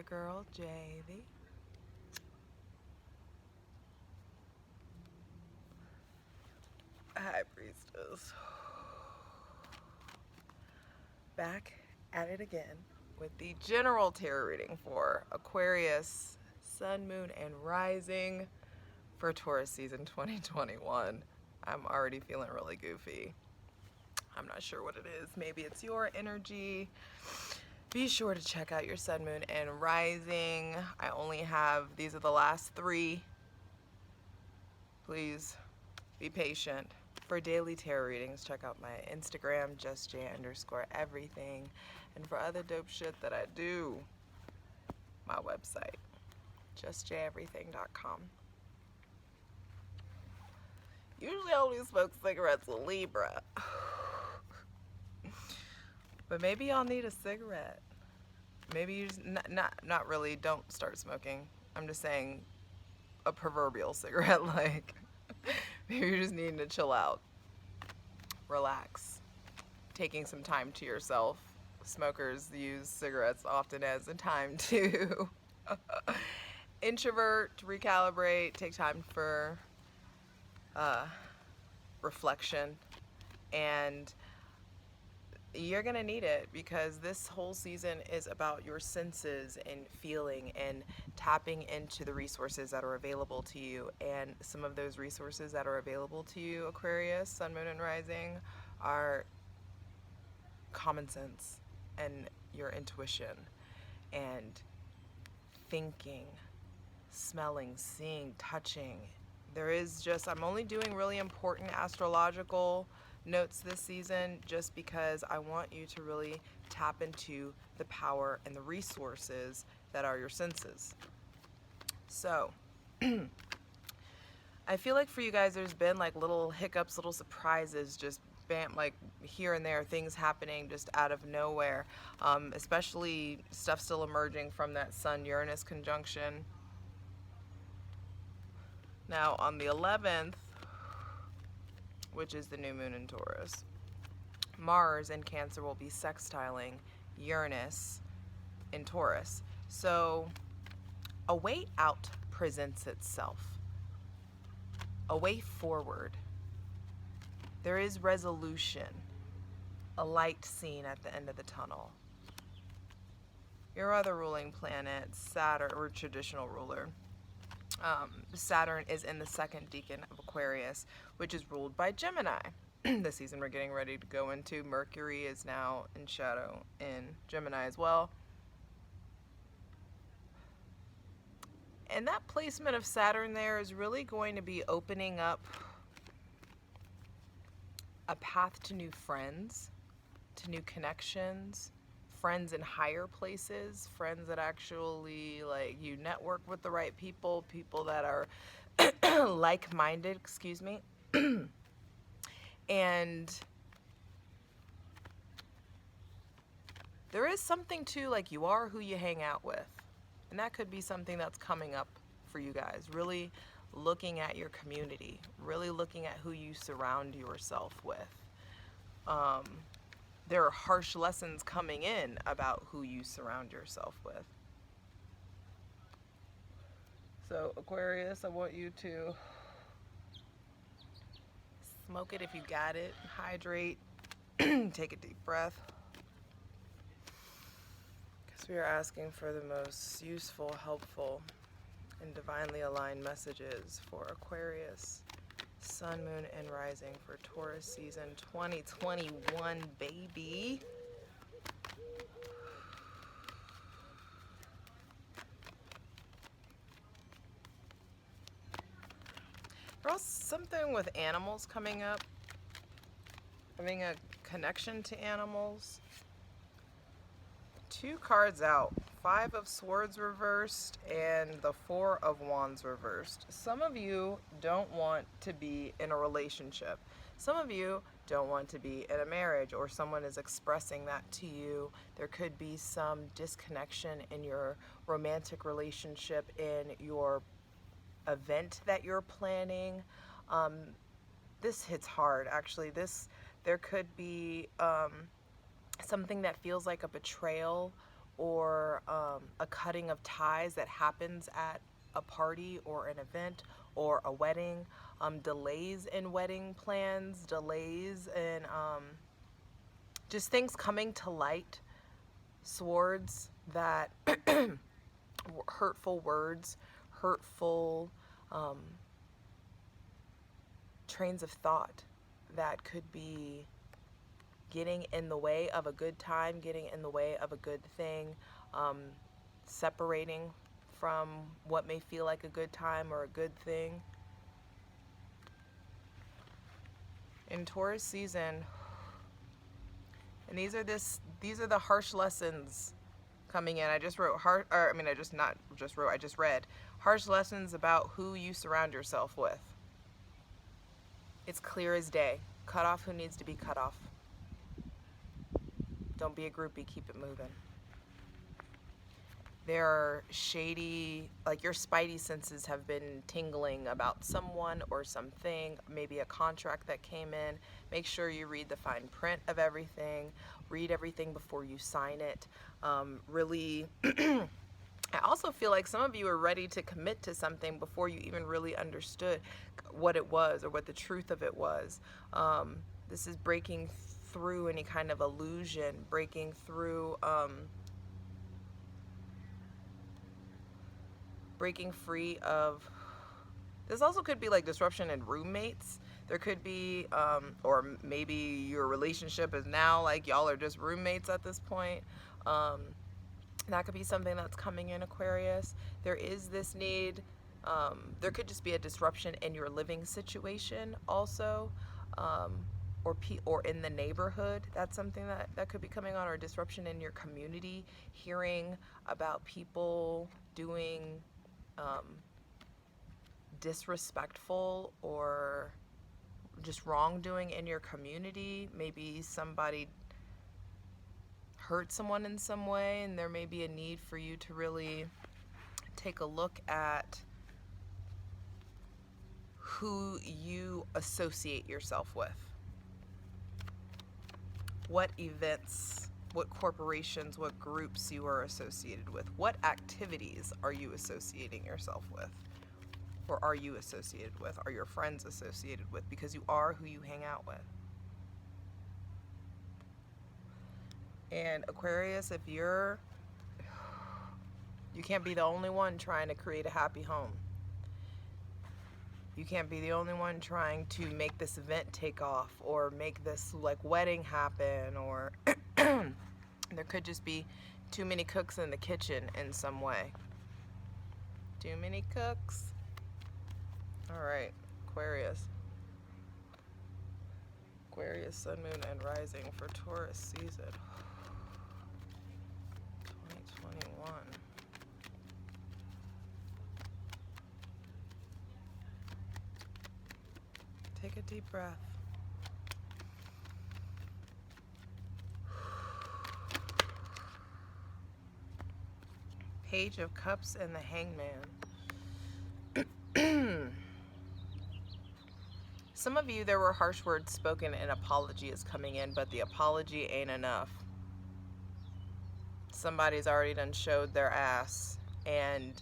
girl, Javy. High Priestess. Back at it again with the general tarot reading for Aquarius, Sun, Moon, and Rising for Taurus season 2021. I'm already feeling really goofy. I'm not sure what it is. Maybe it's your energy. Be sure to check out your Sun, Moon, and Rising. I only have, these are the last 3. Please be patient. For daily tarot readings, check out my Instagram, justj_everything. And for other dope shit that I do, my website, justjeverything.com. Usually I only smoke cigarettes with Libra. But maybe y'all need a cigarette. Maybe you just, not really, don't start smoking. I'm just saying a proverbial cigarette, like, maybe you're just needing to chill out, relax, taking some time to yourself. Smokers use cigarettes often as a time to introvert, to recalibrate, take time for reflection, and you're gonna need it because this whole season is about your senses and feeling and tapping into the resources that are available to you. And some of those resources that are available to you, Aquarius, Sun, Moon, and Rising, are common sense and your intuition and thinking, smelling, seeing, touching. There is just, I'm only doing really important astrological notes this season just because I want you to really tap into the power and the resources that are your senses. So I feel like for you guys there's been like little hiccups, little surprises, just bam, like here and there, things happening just out of nowhere, especially stuff still emerging from that Sun-Uranus conjunction. Now on the 11th, which is the new moon in Taurus, Mars in Cancer will be sextiling Uranus in Taurus. So a way out presents itself, a way forward. There is resolution, a light seen at the end of the tunnel. Your other ruling planet, Saturn, or traditional ruler, Saturn is in the second decan of Aquarius, which is ruled by Gemini. The season we're getting ready to go into, Mercury is now in shadow in Gemini as well. And that placement of Saturn there is really going to be opening up a path to new friends, to new connections, friends in higher places, friends that actually, like, you network with the right people, people that are like-minded, excuse me. And there is something too, like, you are who you hang out with. And that could be something that's coming up for you guys. Really looking at your community, really looking at who you surround yourself with. There are harsh lessons coming in about who you surround yourself with. So Aquarius, I want you to smoke it if you got it, hydrate, take a deep breath. Because we are asking for the most useful, helpful, and divinely aligned messages for Aquarius, Sun, Moon, and Rising for Taurus season 2021, baby. There's also something with animals coming up, having a connection to animals. 2 cards out, 5 of Swords reversed and the 4 of Wands reversed. Some of you don't want to be in a relationship. Some of you don't want to be in a marriage, or someone is expressing that to you. There could be some disconnection in your romantic relationship, in your event that you're planning. This hits hard, actually. There could be something that feels like a betrayal or a cutting of ties that happens at a party or an event or a wedding, delays in wedding plans, delays in just things coming to light, swords that hurtful words, hurtful trains of thought that could be getting in the way of a good time, getting in the way of a good thing, separating from what may feel like a good time or a good thing. In Taurus season, and these are the harsh lessons coming in. I just wrote I just read harsh lessons about who you surround yourself with. It's clear as day. Cut off who needs to be cut off. Don't be a groupie, keep it moving. There are shady, like your spidey senses have been tingling about someone or something, maybe a contract that came in. Make sure you read the fine print of everything. Read everything before you sign it. Really, I also feel like some of you are ready to commit to something before you even really understood what it was or what the truth of it was. This is breaking through any kind of illusion, breaking through, breaking free of, this also could be like disruption in roommates. There could be, or maybe your relationship is now like y'all are just roommates at this point. That could be something that's coming in, Aquarius. There is this need, there could just be a disruption in your living situation also, or in the neighborhood. That's something that could be coming on, or a disruption in your community, hearing about people doing disrespectful or just wrongdoing in your community. Maybe somebody hurt someone in some way, and there may be a need for you to really take a look at who you associate yourself with. What events, what corporations, what groups you are associated with. What activities are you associating yourself with? Or are you associated with? Are your friends associated with? Because you are who you hang out with. And Aquarius, if you can't be the only one trying to create a happy home. You can't be the only one trying to make this event take off or make this like wedding happen, or there could just be too many cooks in the kitchen in some way. Too many cooks. All right, Aquarius. Aquarius, sun, moon, and rising for Taurus season 2021. Take a deep breath. Page of Cups and the Hangman. Some of you, there were harsh words spoken and apology is coming in, but the apology ain't enough. Somebody's already done showed their ass, and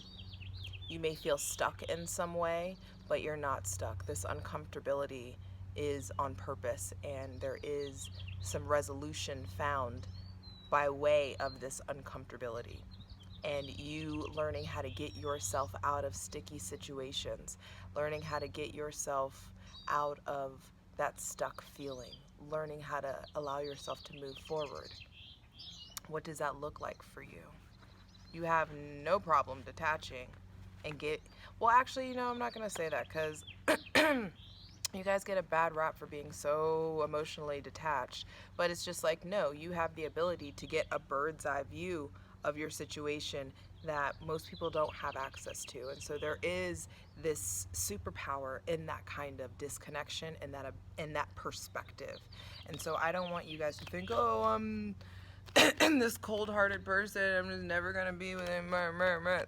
you may feel stuck in some way, but you're not stuck. This uncomfortability is on purpose, and there is some resolution found by way of this uncomfortability. And you learning how to get yourself out of sticky situations, learning how to get yourself out of that stuck feeling, learning how to allow yourself to move forward. What does that look like for you? You have no problem detaching and actually, I'm not going to say that, because you guys get a bad rap for being so emotionally detached, but it's just like, no, you have the ability to get a bird's eye view of your situation that most people don't have access to. And so there is this superpower in that kind of disconnection and in that perspective. And so I don't want you guys to think, oh, I'm this cold-hearted person, I'm just never gonna be with him,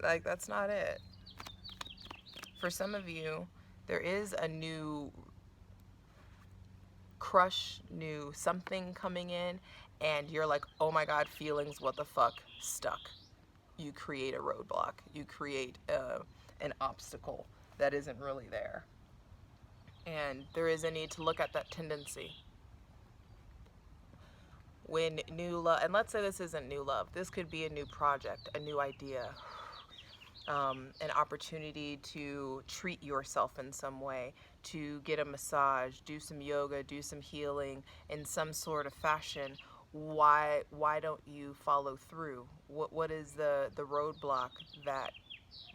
like, that's not it. For some of you, there is a new crush, new something coming in, and you're like, oh my God, feelings, what the fuck? stuck. You create a roadblock. You create an obstacle that isn't really there. And there is a need to look at that tendency. When new love, and let's say this isn't new love, this could be a new project, a new idea, an opportunity to treat yourself in some way, to get a massage, do some yoga, do some healing in some sort of fashion. Why don't you follow through? What is the roadblock that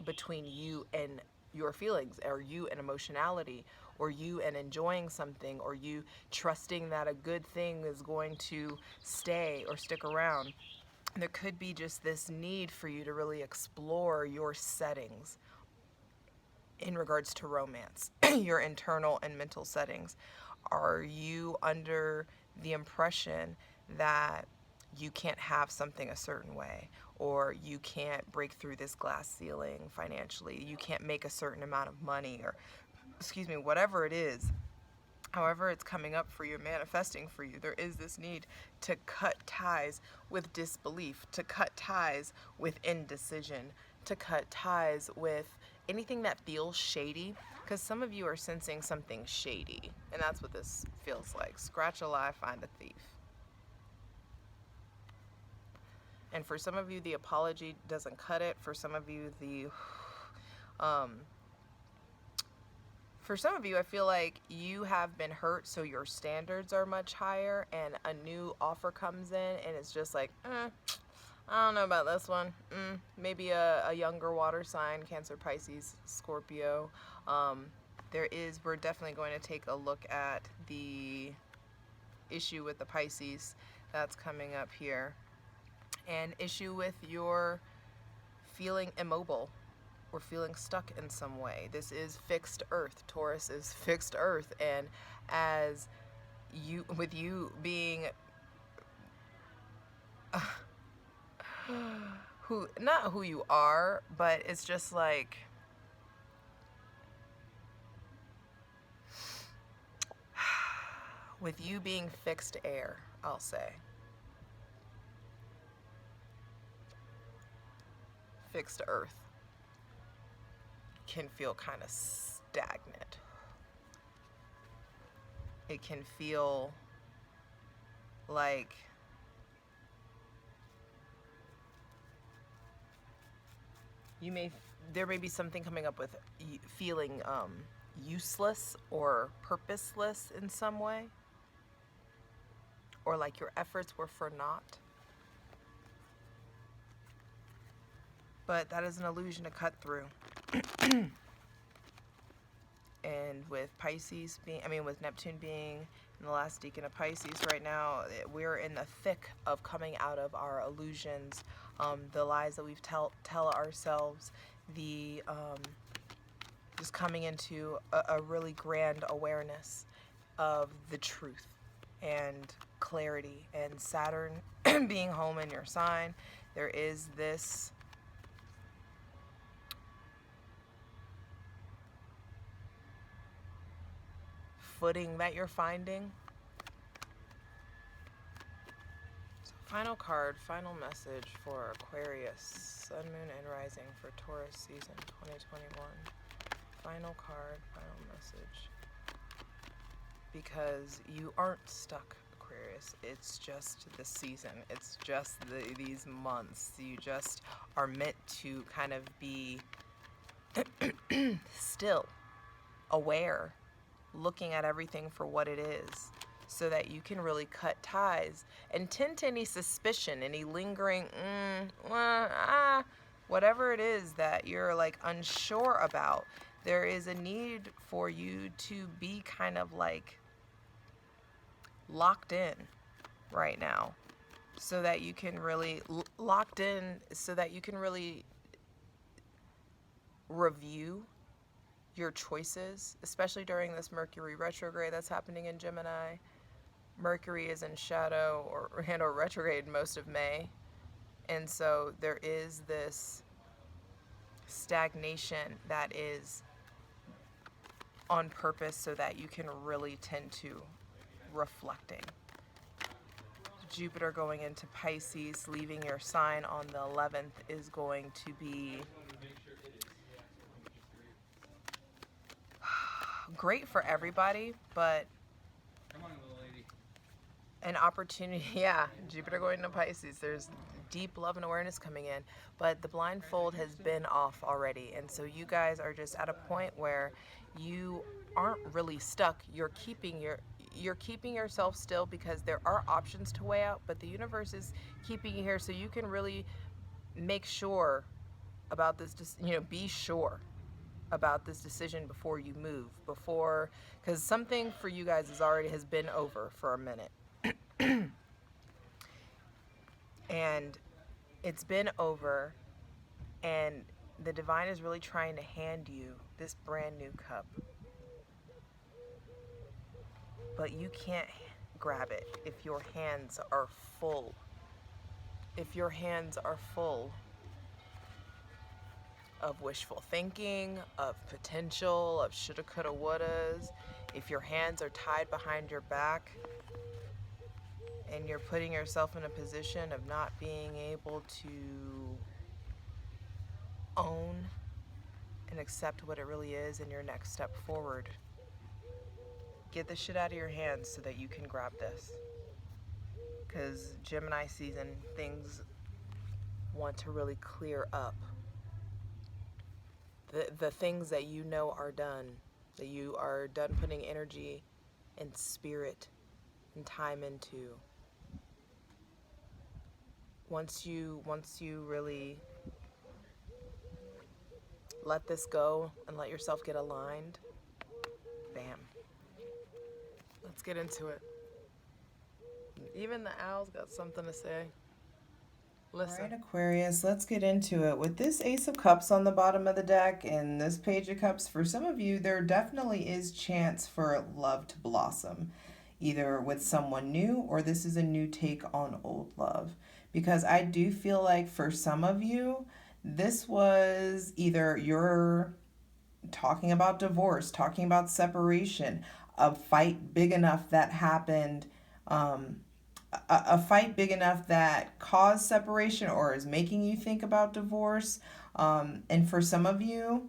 between you and your feelings, or you and emotionality, or you and enjoying something, or you trusting that a good thing is going to stay or stick around? There could be just this need for you to really explore your settings in regards to romance, your internal and mental settings. Are you under the impression that you can't have something a certain way, or you can't break through this glass ceiling financially, you can't make a certain amount of money, or whatever it is, however it's coming up for you, manifesting for you, there is this need to cut ties with disbelief, to cut ties with indecision, to cut ties with anything that feels shady, because some of you are sensing something shady, and that's what this feels like. Scratch a lie, find a thief. And for some of you, the apology doesn't cut it. For some of you, I feel like you have been hurt, so your standards are much higher, and a new offer comes in, and it's just like, I don't know about this one. Maybe a younger water sign, Cancer, Pisces, Scorpio. We're definitely going to take a look at the issue with the Pisces that's coming up here. An issue with your feeling immobile or feeling stuck in some way. This is fixed earth. Taurus is fixed earth, and as you, with you being not who you are, but it's just like, with you being fixed air, I'll say. Fixed earth can feel kind of stagnant. It can feel like there may be something coming up with feeling useless or purposeless in some way, or like your efforts were for naught. But that is an illusion to cut through. And with with Neptune being in the last decan of Pisces right now, we're in the thick of coming out of our illusions, the lies that we've tell ourselves, just coming into a really grand awareness of the truth and clarity. And Saturn being home in your sign, there is this footing that you're finding. So final card, final message for Aquarius, Sun, Moon, and Rising for Taurus season 2021. Final card, final message. Because you aren't stuck, Aquarius. It's just the season. It's just these months. You just are meant to kind of be still, aware, looking at everything for what it is, so that you can really cut ties and tend to any suspicion, any lingering, whatever it is that you're like unsure about. There is a need for you to be kind of like locked in right now, so that you can really review your choices, especially during this Mercury retrograde that's happening in Gemini. Mercury is in shadow or retrograde most of May, and so there is this stagnation that is on purpose, so that you can really tend to reflecting. Jupiter going into Pisces, leaving your sign on the 11th, is going to be great for everybody, but an opportunity, yeah, Jupiter going into Pisces, there's deep love and awareness coming in, but the blindfold has been off already, and so you guys are just at a point where you aren't really stuck. You're keeping yourself still because there are options to weigh out, but the universe is keeping you here so you can really make sure about this, be sure about this decision before you move, because something for you guys has been over for a minute. And it's been over, and the divine is really trying to hand you this brand new cup, but you can't grab it if your hands are full. If your hands are full of wishful thinking, of potential, of shoulda, coulda, wouldas, if your hands are tied behind your back, and you're putting yourself in a position of not being able to own and accept what it really is in your next step forward, get the shit out of your hands so that you can grab this. Because Gemini season, things want to really clear up. The things that you know are done, that you are done putting energy and spirit and time into. Once you really let this go and let yourself get aligned, bam. Let's get into it. Even the owl's got something to say. Listen. All right, Aquarius, let's get into it. With this Ace of Cups on the bottom of the deck and this Page of Cups, for some of you, there definitely is chance for love to blossom, either with someone new or this is a new take on old love. Because I do feel like for some of you, this was either you're talking about divorce, talking about separation, a fight big enough that happened, a fight big enough that caused separation or is making you think about divorce. And for some of you,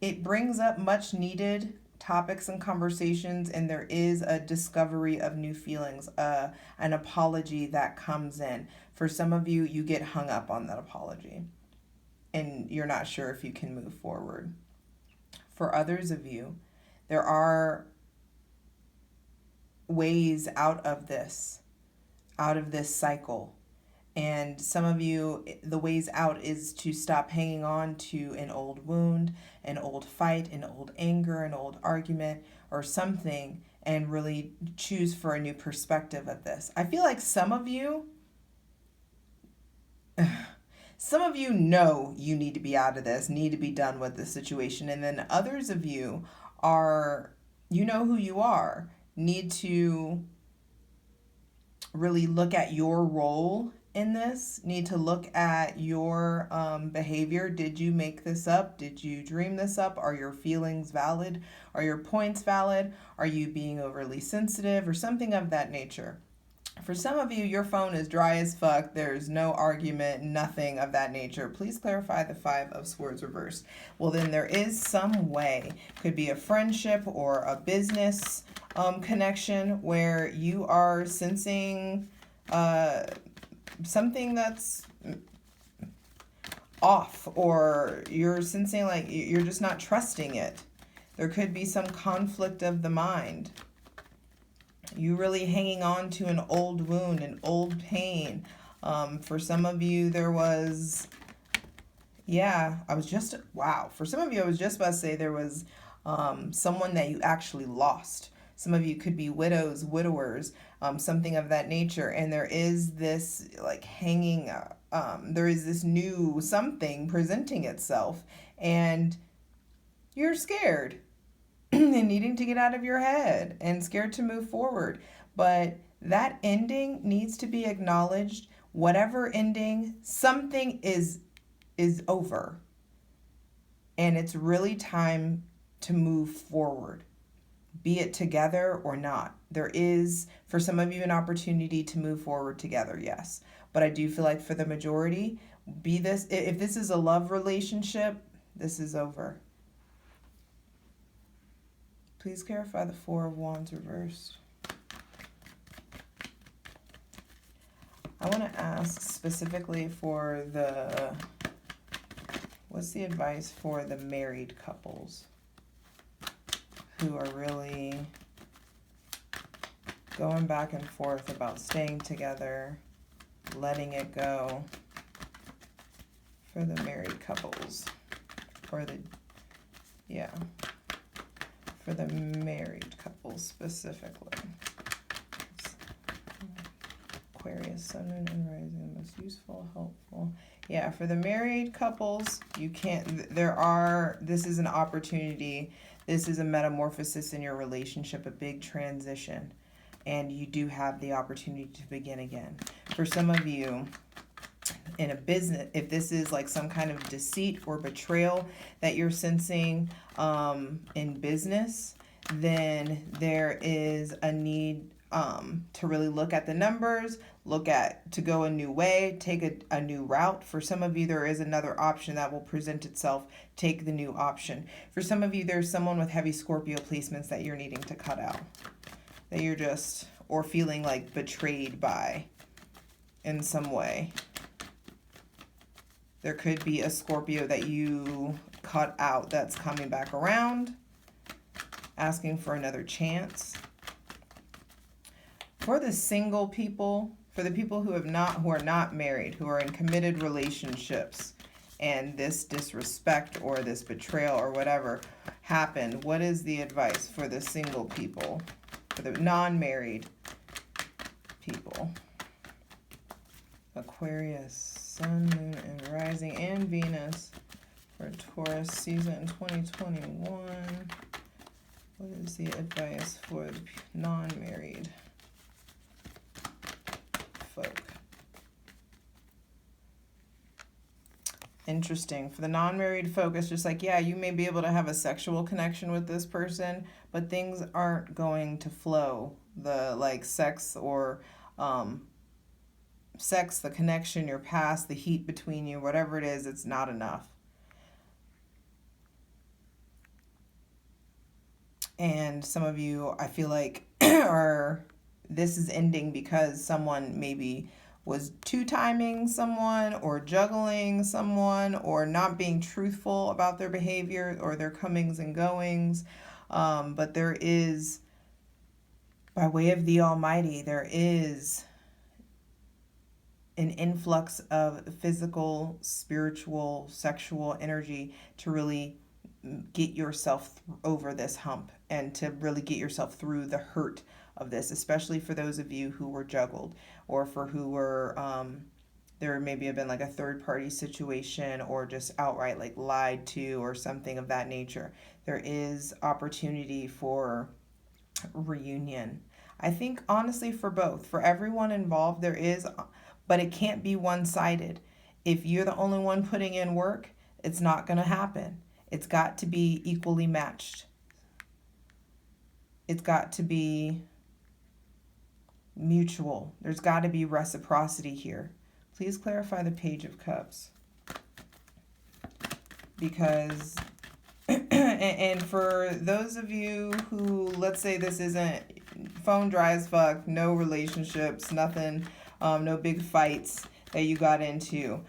it brings up much needed topics and conversations, and there is a discovery of new feelings, an apology that comes in. For some of you, you get hung up on that apology and you're not sure if you can move forward. For others of you, there are ways out of this cycle. And some of you, the ways out is to stop hanging on to an old wound, an old fight, an old anger, an old argument, or something, and really choose for a new perspective of this. I feel like some of you know you need to be out of this, need to be done with this situation. And then others of you are, you know who you are, need to really look at your role in this, need to look at your behavior. Did you make this up? Did you dream this up? Are your feelings valid? Are your points valid? Are you being overly sensitive or something of that nature? For some of you, your phone is dry as fuck. There's no argument, nothing of that nature. Please clarify the Five of Swords reversed. Well, then there is some way. Could be a friendship or a business connection where you are sensing something that's off, or you're sensing like you're just not trusting it. There could be some conflict of the mind. You really hanging on to an old wound, an old pain. For some of you, there was, for some of you, I was just about to say there was someone that you actually lost. Some of you could be widows, widowers, something of that nature. And there is this like hanging, there is this new something presenting itself, and you're scared and needing to get out of your head and scared to move forward. But that ending needs to be acknowledged. Whatever ending, something is over. And it's really time to move forward. be it together or not. There is, for some of you, an opportunity to move forward together, yes. But I do feel like for the majority, if this is a love relationship, this is over. Please clarify the Four of Wands reversed. I want to ask specifically for what's the advice for the married couples who are really going back and forth about staying together, letting it go, for the married couples, for the married couples specifically. Aquarius, Sun, Moon, and Rising, most useful, helpful. Yeah, for the married couples, this is an opportunity. This is a metamorphosis in your relationship, a big transition. And you do have the opportunity to begin again. For some of you, in a business, if this is like some kind of deceit or betrayal that you're sensing in business, then there is a need to really look at the numbers, to go a new way, take a new route. For some of you, there is another option that will present itself. Take the new option. For some of you, there's someone with heavy Scorpio placements that you're needing to cut out, that you're or feeling like betrayed by in some way. There could be a Scorpio that you cut out that's coming back around, asking for another chance. For the single people, for the people who are not married, who are in committed relationships, and this disrespect or this betrayal or whatever happened, what is the advice for the single people, for the non-married people? Aquarius, Sun, Moon, and Rising, and Venus for Taurus season 2021. What is the advice for the non-married folk? Interesting. For the non-married folk, it's just like, yeah, you may be able to have a sexual connection with this person, but things aren't going to flow. The sex or the connection, your past, the heat between you, whatever it is, it's not enough. And some of you, I feel like, this is ending because someone maybe was two-timing someone or juggling someone or not being truthful about their behavior or their comings and goings. But there is, by way of the Almighty, there is an influx of physical, spiritual, sexual energy to really get yourself over this hump and to really get yourself through the hurt of this, especially for those of you who were juggled or for who were, there maybe have been like a third party situation or just outright like lied to or something of that nature. There is opportunity for reunion. I think honestly for both, for everyone involved, there is, but it can't be one-sided. If you're the only one putting in work, it's not going to happen. It's got to be equally matched. It's got to be mutual. There's got to be reciprocity here. Please clarify the Page of Cups. Because, and for those of you who, let's say this isn't phone dry as fuck, no relationships, nothing, no big fights that you got into.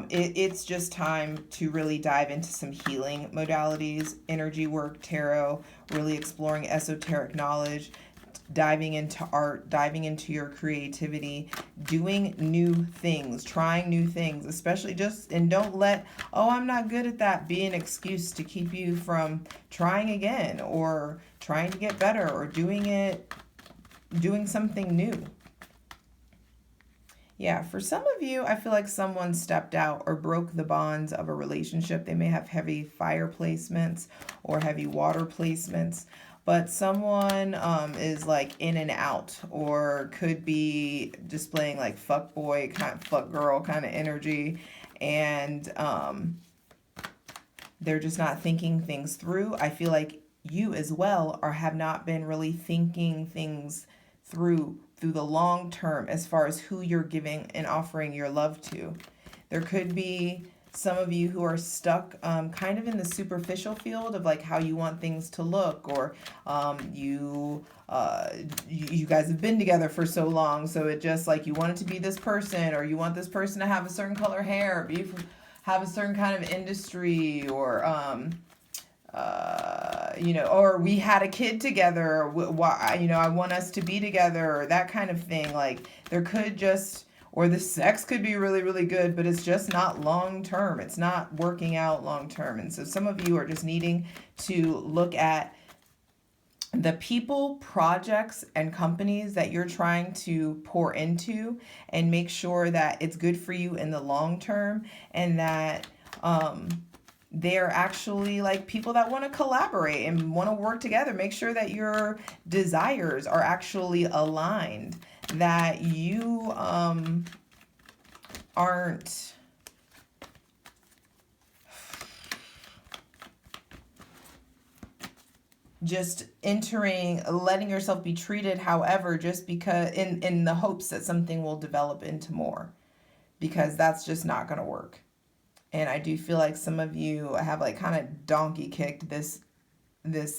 It's just time to really dive into some healing modalities, energy work, tarot, really exploring esoteric knowledge, diving into art, diving into your creativity, doing new things, trying new things, especially and don't let, oh, I'm not good at that, be an excuse to keep you from trying again or trying to get better or doing something new. Yeah, for some of you, I feel like someone stepped out or broke the bonds of a relationship. They may have heavy fire placements or heavy water placements, but someone is like in and out or could be displaying like fuck boy, fuck girl kind of energy, and they're just not thinking things through. I feel like you as well or have not been really thinking things through the long term as far as who you're giving and offering your love to. There could be some of you who are stuck kind of in the superficial field of like how you want things to look, or you guys have been together for so long, so it just like you want it to be this person, or you want this person to have a certain color hair, have a certain kind of industry, or or we had a kid together, or I want us to be together, or that kind of thing. Like there could just, or the sex could be really, really good, but it's just not long term. It's not working out long term. And so some of you are just needing to look at the people, projects, and companies that you're trying to pour into and make sure that it's good for you in the long term, and that they're actually like people that want to collaborate and want to work together. Make sure that your desires are actually aligned, that you aren't just letting yourself be treated however, just because in the hopes that something will develop into more, because that's just not going to work. And I do feel like some of you have like kind of donkey kicked this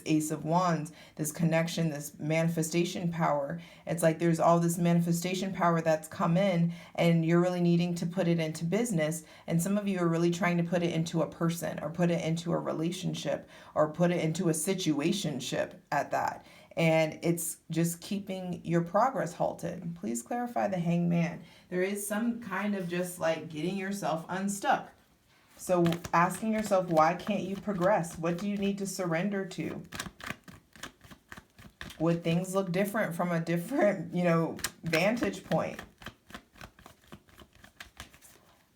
Ace of Wands, this connection, this manifestation power. It's like there's all this manifestation power that's come in, and you're really needing to put it into business. And some of you are really trying to put it into a person, or put it into a relationship, or put it into a situationship at that. And it's just keeping your progress halted. Please clarify the Hangman. There is some kind of just like getting yourself unstuck. So asking yourself, why can't you progress? What do you need to surrender to? Would things look different from a different, vantage point?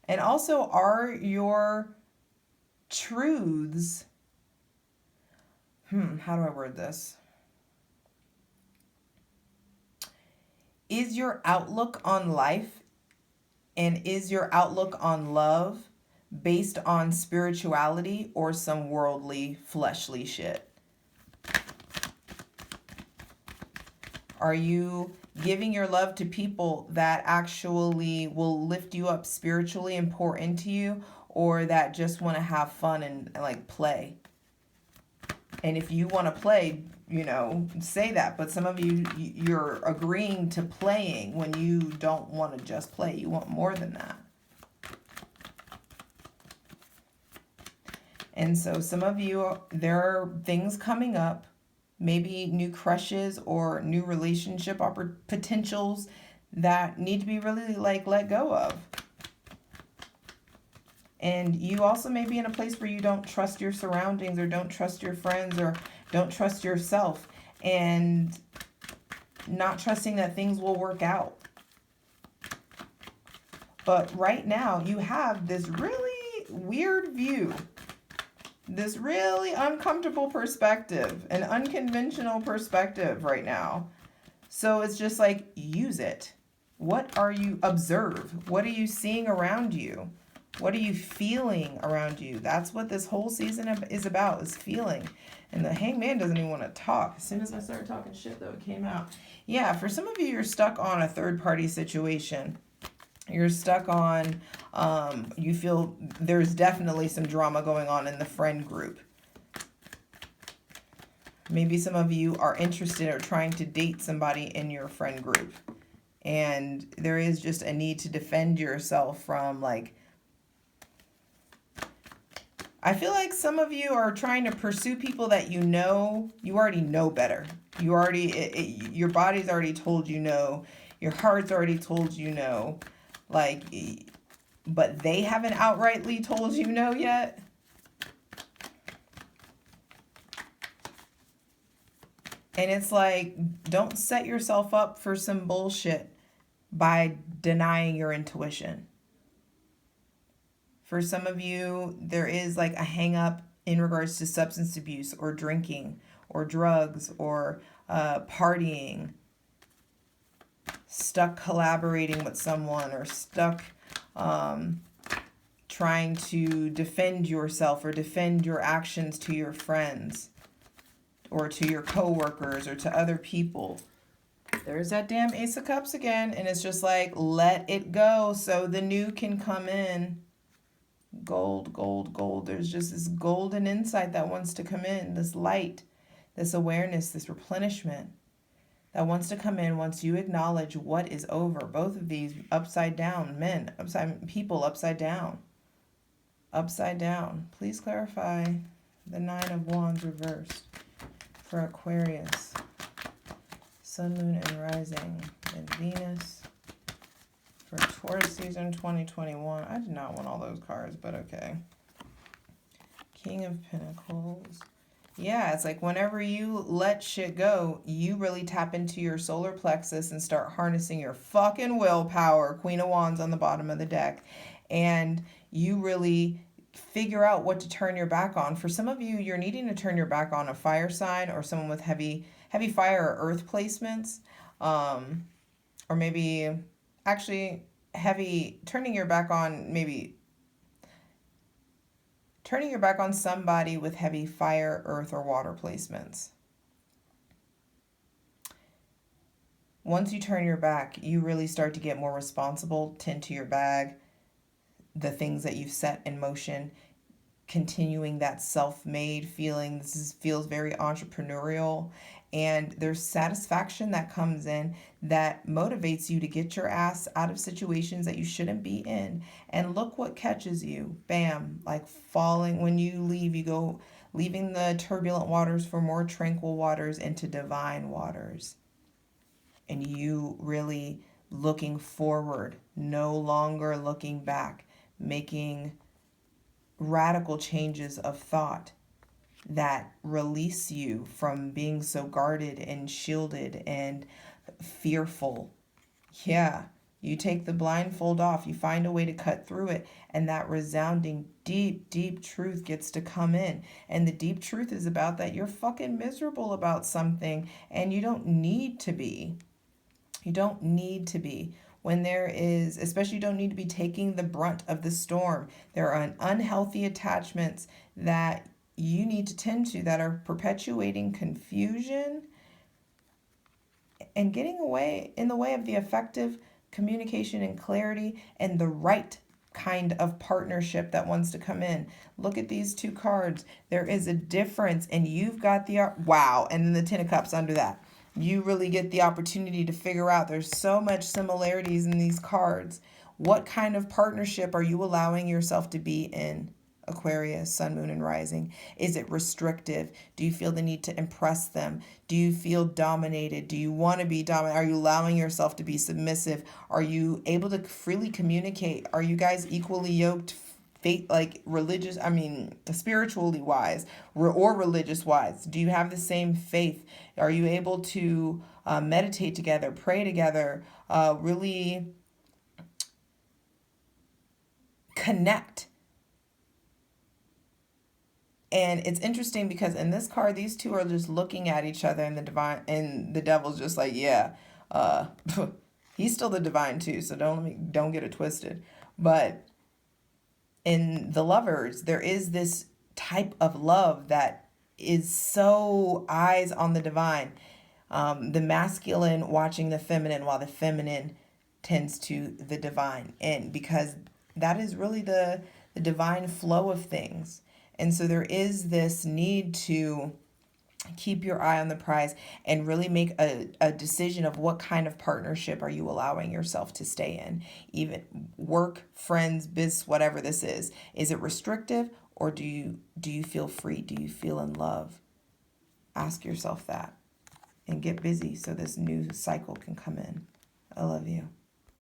And also, are your truths, how do I word this? Is your outlook on life and is your outlook on love based on spirituality or some worldly, fleshly shit? Are you giving your love to people that actually will lift you up spiritually and pour into you, or that just want to have fun and like play? And if you want to play, say that. But some of you, you're agreeing to playing when you don't want to just play. You want more than that. And so some of you, there are things coming up, maybe new crushes or new relationship potentials that need to be really like let go of. And you also may be in a place where you don't trust your surroundings, or don't trust your friends, or don't trust yourself, and not trusting that things will work out. But right now you have this really weird view, this really uncomfortable perspective, an unconventional perspective right now. So it's just like, use it. What are you observe? What are you seeing around you? What are you feeling around you? That's what this whole season is about, is feeling. And the Hangman doesn't even want to talk. As soon as I started talking shit, though, it came out. Yeah, for some of you, you're stuck on a third-party situation. You're stuck on, you feel there's definitely some drama going on in the friend group. Maybe some of you are interested or trying to date somebody in your friend group. And there is just a need to defend yourself from, like, I feel like some of you are trying to pursue people that you already know better. Your body's already told you no. Your heart's already told you no. Like, but they haven't outrightly told you no yet. And it's like, don't set yourself up for some bullshit by denying your intuition. For some of you, there is like a hang up in regards to substance abuse or drinking or drugs or partying, stuck collaborating with someone, or stuck trying to defend yourself or defend your actions to your friends, or to your coworkers or to other people. There's that damn Ace of Cups again. And it's just like, let it go so the new can come in. Gold, gold, gold. There's just this golden insight that wants to come in. This light, this awareness, this replenishment that wants to come in once you acknowledge what is over. Both of these upside down, men, people upside down. Upside down. Please clarify the Nine of Wands reversed for Aquarius. Sun, Moon, and Rising, and Venus for Taurus season 2021. I did not want all those cards, but okay. King of Pentacles. Yeah, it's like whenever you let shit go, you really tap into your solar plexus and start harnessing your fucking willpower. Queen of Wands on the bottom of the deck. And you really figure out what to turn your back on. For some of you, you're needing to turn your back on a fire sign or someone with heavy fire or earth placements, or maybe actually turning your back on somebody with heavy fire, earth, or water placements. Once you turn your back, you really start to get more responsible, tend to your bag, the things that you've set in motion, continuing that self-made feeling. Feels very entrepreneurial, and there's satisfaction that comes in that motivates you to get your ass out of situations that you shouldn't be in. And look what catches you. Bam, like falling. When you leave, you go leaving the turbulent waters for more tranquil waters into divine waters. And you really looking forward, no longer looking back, making radical changes of thought that release you from being so guarded and shielded and fearful. Yeah, you take the blindfold off, you find a way to cut through it, and that resounding deep, deep truth gets to come in. And the deep truth is about that you're fucking miserable about something, and you don't need to be. You don't need to be. When there is, especially, you don't need to be taking the brunt of the storm. There are unhealthy attachments that you need to tend to that are perpetuating confusion and getting in the way of the effective communication and clarity and the right kind of partnership that wants to come in. Look at these two cards. There is a difference, and you've got wow, and then the Ten of Cups under that. You really get the opportunity to figure out there's so much similarities in these cards. What kind of partnership are you allowing yourself to be in? Aquarius, Sun, Moon, and Rising. Is it restrictive? Do you feel the need to impress them? Do you feel dominated? Do you want to be dominated? Are you allowing yourself to be submissive? Are you able to freely communicate? Are you guys equally yoked, spiritually wise or religious wise? Do you have the same faith? Are you able to meditate together, pray together, really connect? And it's interesting because in this card, these two are just looking at each other, and the devil's just like, yeah, he's still the divine too. So don't get it twisted. But in the Lovers, there is this type of love that is so eyes on the divine. The masculine watching the feminine while the feminine tends to the divine. And because that is really the divine flow of things. And so there is this need to keep your eye on the prize and really make a decision of what kind of partnership are you allowing yourself to stay in. Even work, friends, biz, whatever this is. Is it restrictive, or do you feel free? Do you feel in love? Ask yourself that and get busy so this new cycle can come in. I love you.